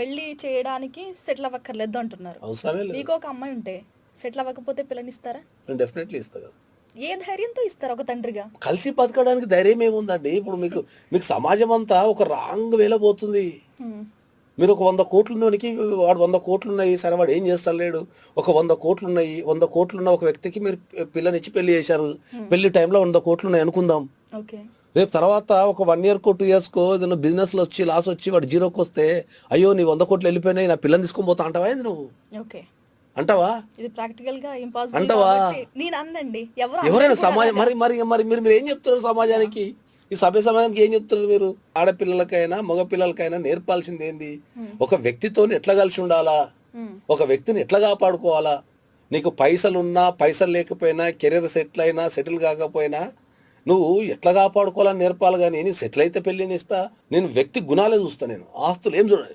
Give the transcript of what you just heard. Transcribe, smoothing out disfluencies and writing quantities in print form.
పెళ్లి చేయడానికి సెటిల్ అవ్వక్కర్లేదు అంటున్నారు. అవసరమే లేదు. మీకు ఒక అమ్మాయి ఉంటే సెటిల్ అవ్వకపోతే పిల్లనిస్తారా? నేను డెఫినెట్లీ ఇస్తా కదా. ఏ ధైర్యంతో ఇస్తారు ఒక తండ్రిగా? కలిసి బతకడానికి ధైర్యం ఏముందండి. ఇప్పుడు మీకు సమాజం అంతా ఒక రాంగ్ వేలో పోతుంది. హ్మ్. మీరు ఒక 100 కోట్లున్నోనికి వాడు 100 కోట్లున్నాయి, సరే వాడు ఏం చేస్తలేడు. ఒక 100 కోట్లున్నాయి, 100 కోట్లున్న ఒక వ్యక్తికి మీరు పిల్లనిచ్చి పెళ్లి చేశారు. పెళ్లి టైంలో 100 కోట్లున్నాయి అనుకుందాం. ఓకే. రేపు తర్వాత ఒక 1 ఇయర్కో 2 ఇయర్స్కో ఏదైనా బిజినెస్లో వచ్చి లాస్ వచ్చి వాడు జీరోకి వస్తే, అయ్యో నీ 100 కోట్లు వెళ్ళిపోయినాయి, నా పిల్లని తీసుకొని పోతా అంటావా ఏంది నువ్వు? ఓకే. అంటావా? ఇది ప్రాక్టికల్ గా ఇంపాసిబుల్ అంటావా? కాబట్టి నేను అన్నండి. ఎవరైనా సమాజం మరి మీరు ఏం చెప్తున్నారు సమాజానికి? ఈ సమాజానికి ఏం చెప్తున్నారు మీరు? ఆడపిల్లలకైనా మగపిల్లలకైనా నేర్పాల్సింది ఏంది? ఒక వ్యక్తితో ఎట్లా కలిసి ఉండాలా, ఒక వ్యక్తిని ఎట్లా కాపాడుకోవాలా. నీకు పైసలున్నా పైసలు లేకపోయినా, కెరీర్ సెటిల్ అయినా సెటిల్ కాకపోయినా నువ్వు ఎట్లా కాపాడుకోవాలని నేర్పాలి. కానీ నేను సెటిల్ అయితే పెళ్ళిని ఇస్తా, నేను వ్యక్తి గుణాలే చూస్తా. నేను ఆస్తులు ఏం చూడాలి.